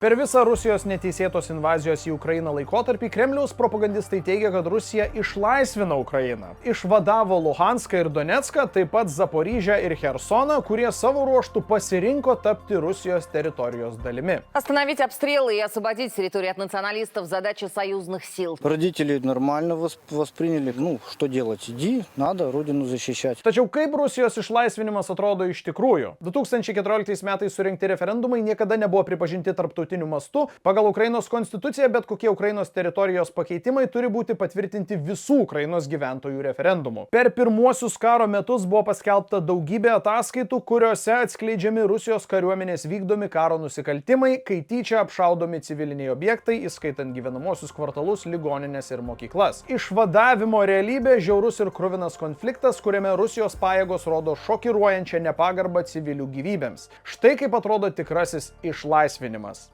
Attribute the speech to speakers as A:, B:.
A: Per visą Rusijos neteisėtos invazijos į Ukrainą laikotarpį Kremliaus propagandistai teigia, kad Rusija išlaisvino Ukrainą. Išvadavo Luhanską ir Donecką, taip pat Zaporižę ir Херсоną, kurie savo ruoštų pasirinko tapti Rusijos teritorijos dalimi.
B: Остановить обстрелы и освободить территорию от националистов – задача союзных сил.
C: Родители нормально восприняли. Что делать? Иди, надо родину защищать.
A: Tačiau kaip Rusijos išlaisvinimas atrodo iš tikrųjų? 2014 metais surinkti referendumai niekada nebuvo pripažinti tarptautiniu mastu. Pagal Ukrainos konstituciją bet kokie Ukrainos teritorijos pakeitimai turi būti patvirtinti visų Ukrainos gyventojų referendumu. Per pirmuosius karo metus buvo paskelbta daugybė ataskaitų, kuriuose atskleidžiami Rusijos kariuomenės vykdomi karo nusikaltimai, kai tyčia apšaudomi civiliniai objektai, įskaitant gyvenamosius kvartalus, ligoninės ir mokyklas. Išvadavimo realybė – žiaurus ir kruvinas konfliktas, kuriame Rusijos pajėgos rodo šokiruojančią nepagarbą civilių gyvybėms. Štai kaip atrodo tikrasis išlaisvinimas.